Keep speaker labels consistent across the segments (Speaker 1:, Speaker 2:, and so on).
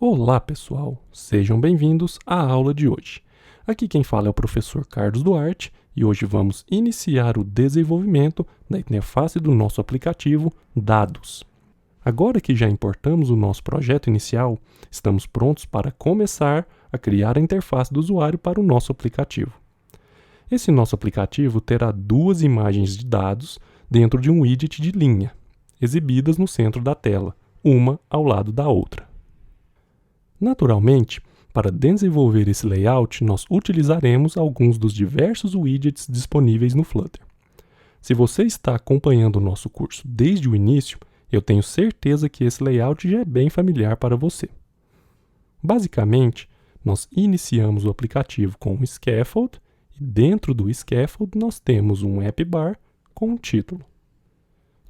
Speaker 1: Olá, pessoal! Sejam bem-vindos à aula de hoje. Aqui quem fala é o professor Carlos Duarte e hoje vamos iniciar o desenvolvimento da interface do nosso aplicativo Dados. Agora que já importamos o nosso projeto inicial, estamos prontos para começar a criar a interface do usuário para o nosso aplicativo. Esse nosso aplicativo terá duas imagens de dados dentro de um widget de linha, exibidas no centro da tela, uma ao lado da outra. Naturalmente, para desenvolver esse layout, nós utilizaremos alguns dos diversos widgets disponíveis no Flutter. Se você está acompanhando o nosso curso desde o início, eu tenho certeza que esse layout já é bem familiar para você. Basicamente, nós iniciamos o aplicativo com um scaffold e dentro do scaffold nós temos um app bar com um título.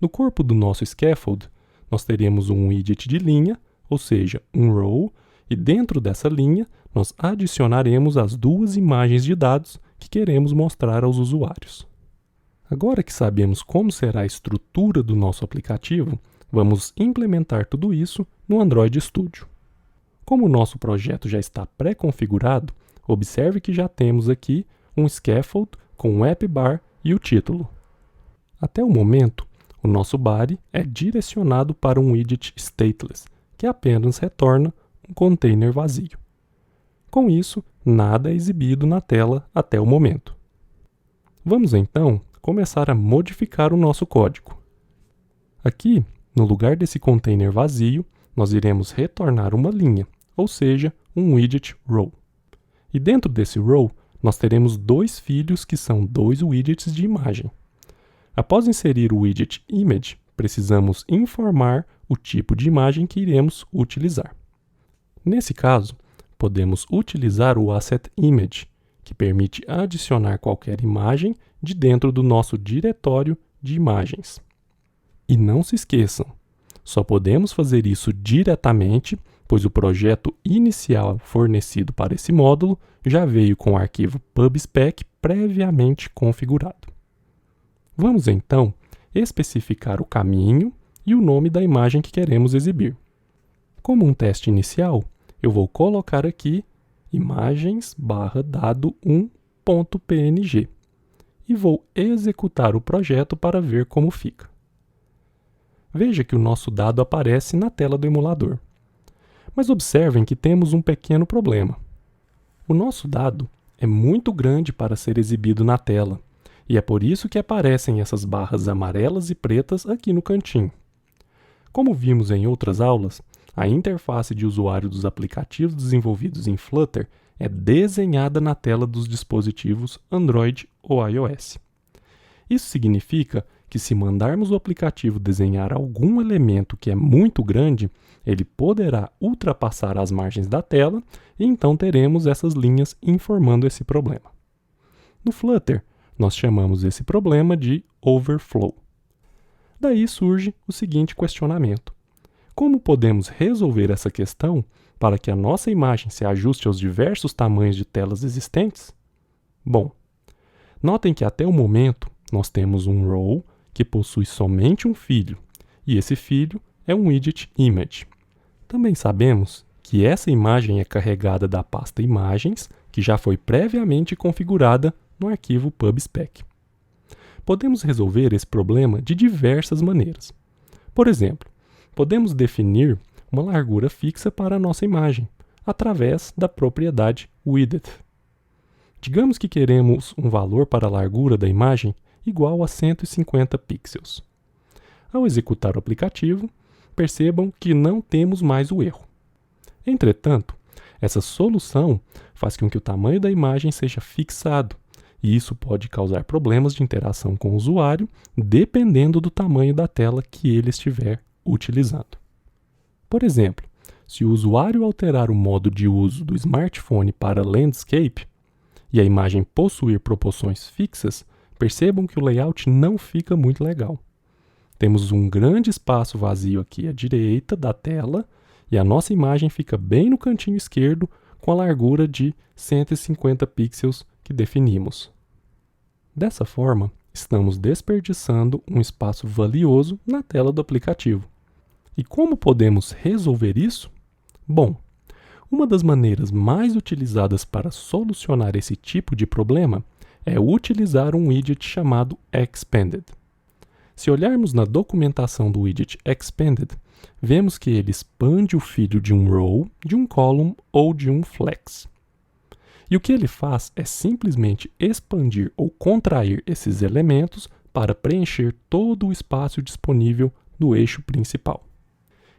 Speaker 1: No corpo do nosso scaffold, nós teremos um widget de linha, ou seja, um row, e dentro dessa linha, nós adicionaremos as duas imagens de dados que queremos mostrar aos usuários. Agora que sabemos como será a estrutura do nosso aplicativo, vamos implementar tudo isso no Android Studio. Como o nosso projeto já está pré-configurado, observe que já temos aqui um scaffold com o app bar e o título. Até o momento, o nosso body é direcionado para um widget stateless, que apenas retorna um container vazio. Com isso, nada é exibido na tela até o momento. Vamos então começar a modificar o nosso código. Aqui, no lugar desse container vazio, nós iremos retornar uma linha, ou seja, um widget row. E dentro desse row, nós teremos dois filhos que são dois widgets de imagem. Após inserir o widget image, precisamos informar o tipo de imagem que iremos utilizar. Nesse caso, podemos utilizar o asset image, que permite adicionar qualquer imagem de dentro do nosso diretório de imagens. E não se esqueçam, só podemos fazer isso diretamente, pois o projeto inicial fornecido para esse módulo já veio com o arquivo pubspec previamente configurado. Vamos então especificar o caminho e o nome da imagem que queremos exibir. Como um teste inicial, eu vou colocar aqui imagens/dado1.png e vou executar o projeto para ver como fica. Veja que o nosso dado aparece na tela do emulador. Mas observem que temos um pequeno problema. O nosso dado é muito grande para ser exibido na tela, e é por isso que aparecem essas barras amarelas e pretas aqui no cantinho. Como vimos em outras aulas, a interface de usuário dos aplicativos desenvolvidos em Flutter é desenhada na tela dos dispositivos Android ou iOS. Isso significa que se mandarmos o aplicativo desenhar algum elemento que é muito grande, ele poderá ultrapassar as margens da tela e então teremos essas linhas informando esse problema. No Flutter, nós chamamos esse problema de overflow. Daí surge o seguinte questionamento: como podemos resolver essa questão para que a nossa imagem se ajuste aos diversos tamanhos de telas existentes? Bom, notem que até o momento nós temos um row que possui somente um filho, e esse filho é um widget image. Também sabemos que essa imagem é carregada da pasta imagens, que já foi previamente configurada no arquivo pubspec. Podemos resolver esse problema de diversas maneiras. Por exemplo, podemos definir uma largura fixa para a nossa imagem, através da propriedade width. Digamos que queremos um valor para a largura da imagem igual a 150 pixels. Ao executar o aplicativo, percebam que não temos mais o erro. Entretanto, essa solução faz com que o tamanho da imagem seja fixado, e isso pode causar problemas de interação com o usuário, dependendo do tamanho da tela que ele estiver utilizando. Por exemplo, se o usuário alterar o modo de uso do smartphone para landscape e a imagem possuir proporções fixas, percebam que o layout não fica muito legal. Temos um grande espaço vazio aqui à direita da tela e a nossa imagem fica bem no cantinho esquerdo com a largura de 150 pixels que definimos. Dessa forma, estamos desperdiçando um espaço valioso na tela do aplicativo. E como podemos resolver isso? Bom, Uma das maneiras mais utilizadas para solucionar esse tipo de problema é utilizar um widget chamado Expanded. Se olharmos na documentação do widget Expanded, vemos que ele expande o filho de um row, de um column ou de um flex. E o que ele faz é simplesmente expandir ou contrair esses elementos para preencher todo o espaço disponível do eixo principal.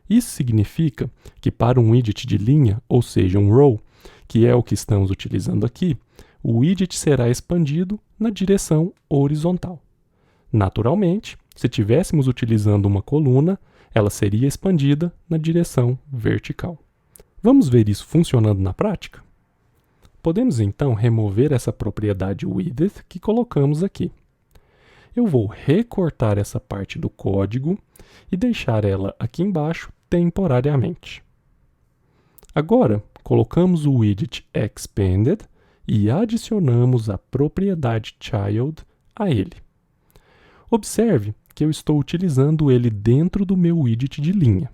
Speaker 1: Isso significa que para um widget de linha, ou seja, um row, que é o que estamos utilizando aqui, o widget será expandido na direção horizontal. Naturalmente, se estivéssemos utilizando uma coluna, ela seria expandida na direção vertical. Vamos ver isso funcionando na prática? Podemos então remover essa propriedade width que colocamos aqui. Eu vou recortar essa parte do código e deixar ela aqui embaixo temporariamente. Agora, colocamos o widget Expanded e adicionamos a propriedade Child a ele. Observe que eu estou utilizando ele dentro do meu widget de linha.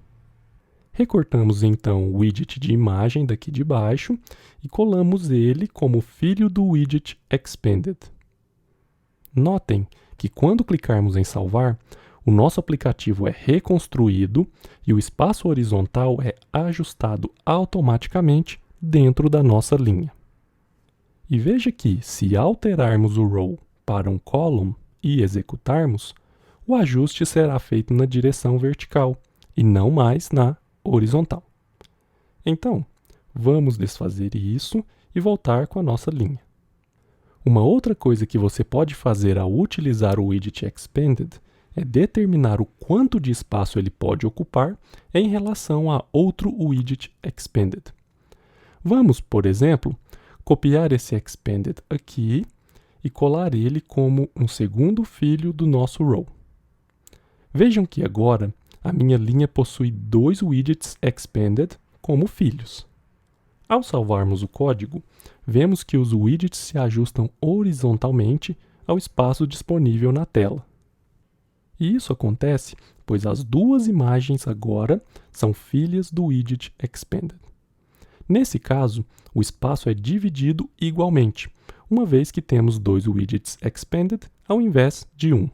Speaker 1: Recortamos então o widget de imagem daqui de baixo e colamos ele como filho do widget Expanded. Notem que quando clicarmos em salvar, o nosso aplicativo é reconstruído e o espaço horizontal é ajustado automaticamente dentro da nossa linha. E veja que, se alterarmos o row para um column e executarmos, o ajuste será feito na direção vertical e não mais na horizontal. Então, vamos desfazer isso e voltar com a nossa linha. Uma outra coisa que você pode fazer ao utilizar o widget Expanded é determinar o quanto de espaço ele pode ocupar em relação a outro widget Expanded. Vamos, por exemplo, copiar esse Expanded aqui e colar ele como um segundo filho do nosso row. Vejam que agora a minha linha possui dois widgets Expanded como filhos. Ao salvarmos o código, vemos que os widgets se ajustam horizontalmente ao espaço disponível na tela. E isso acontece pois as duas imagens agora são filhas do widget Expanded. Nesse caso, o espaço é dividido igualmente, uma vez que temos dois widgets Expanded ao invés de um.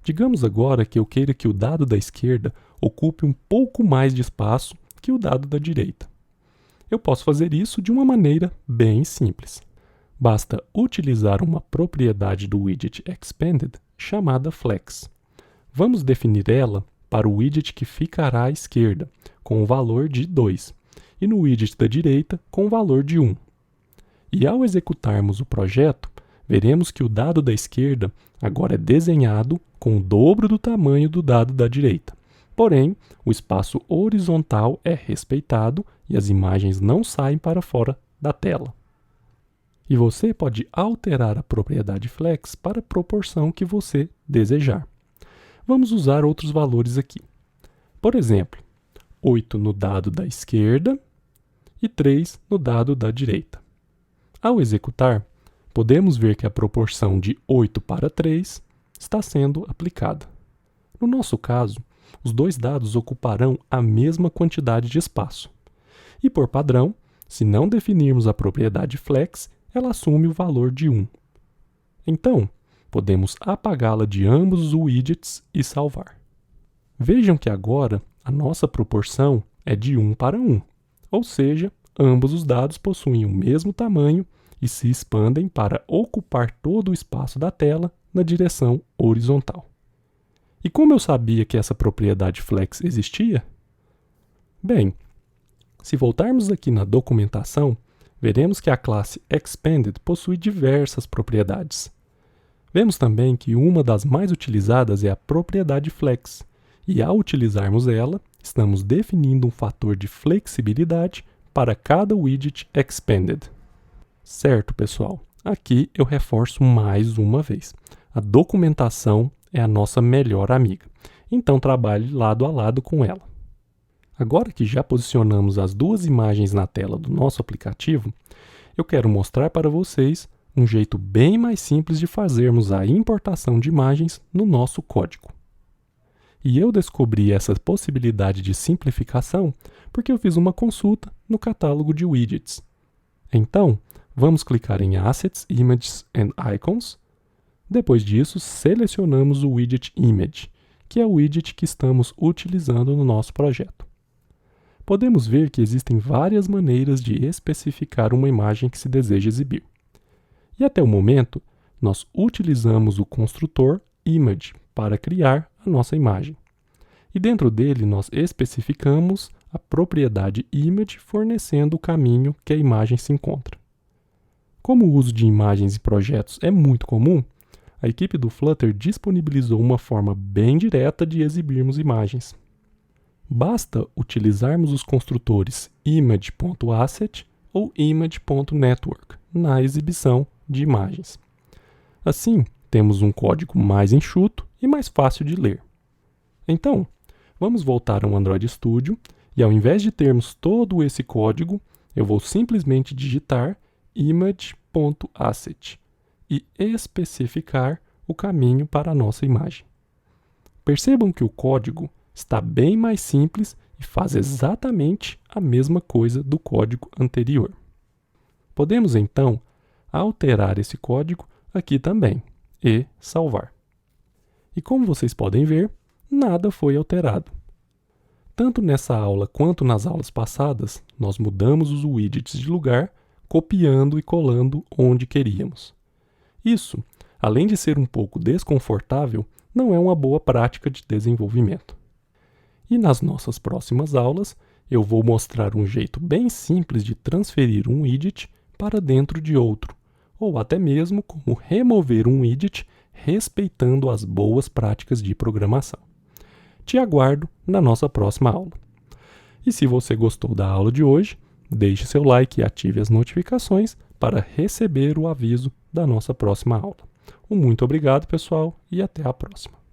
Speaker 1: Digamos agora que eu queira que o dado da esquerda ocupe um pouco mais de espaço que o dado da direita. Eu posso fazer isso de uma maneira bem simples. Basta utilizar uma propriedade do widget Expanded chamada Flex. Vamos definir ela para o widget que ficará à esquerda, com o valor de 2, e no widget da direita, com o valor de 1. E ao executarmos o projeto, veremos que o dado da esquerda agora é desenhado com o dobro do tamanho do dado da direita. Porém, o espaço horizontal é respeitado e as imagens não saem para fora da tela. E você pode alterar a propriedade Flex para a proporção que você desejar. Vamos usar outros valores aqui. Por exemplo, 8 no dado da esquerda e 3 no dado da direita. Ao executar, podemos ver que a proporção de 8 para 3 está sendo aplicada. No nosso caso, os dois dados ocuparão a mesma quantidade de espaço. E por padrão, se não definirmos a propriedade Flex, ela assume o valor de 1. Então, podemos apagá-la de ambos os widgets e salvar. Vejam que agora a nossa proporção é de 1 para 1, ou seja, ambos os dados possuem o mesmo tamanho e se expandem para ocupar todo o espaço da tela na direção horizontal. E como eu sabia que essa propriedade Flex existia? Bem, se voltarmos aqui na documentação, veremos que a classe Expanded possui diversas propriedades. Vemos também que uma das mais utilizadas é a propriedade Flex, e ao utilizarmos ela, estamos definindo um fator de flexibilidade para cada widget Expanded. Certo, pessoal? Aqui eu reforço mais uma vez. A documentação é a nossa melhor amiga, então trabalhe lado a lado com ela. Agora que já posicionamos as duas imagens na tela do nosso aplicativo, eu quero mostrar para vocês um jeito bem mais simples de fazermos a importação de imagens no nosso código. E eu descobri essa possibilidade de simplificação porque eu fiz uma consulta no catálogo de widgets. Então, vamos clicar em Assets, Images and Icons. Depois disso, selecionamos o widget Image, que é o widget que estamos utilizando no nosso projeto. Podemos ver que existem várias maneiras de especificar uma imagem que se deseja exibir. E até o momento, nós utilizamos o construtor Image para criar a nossa imagem. E dentro dele, nós especificamos a propriedade Image fornecendo o caminho que a imagem se encontra. Como o uso de imagens em projetos é muito comum, a equipe do Flutter disponibilizou uma forma bem direta de exibirmos imagens. Basta utilizarmos os construtores image.asset ou image.network na exibição de imagens. Assim, temos um código mais enxuto e mais fácil de ler. Então, vamos voltar ao Android Studio e ao invés de termos todo esse código, eu vou simplesmente digitar image.asset e especificar o caminho para a nossa imagem. Percebam que o código está bem mais simples e faz exatamente a mesma coisa do código anterior. Podemos então alterar esse código aqui também e salvar. E como vocês podem ver, nada foi alterado. Tanto nessa aula quanto nas aulas passadas, nós mudamos os widgets de lugar, copiando e colando onde queríamos. Isso, além de ser um pouco desconfortável, não é uma boa prática de desenvolvimento. E nas nossas próximas aulas, eu vou mostrar um jeito bem simples de transferir um widget para dentro de outro, ou até mesmo como remover um widget respeitando as boas práticas de programação. Te aguardo na nossa próxima aula. E se você gostou da aula de hoje, deixe seu like e ative as notificações para receber o aviso da nossa próxima aula. Muito obrigado, pessoal, e até a próxima.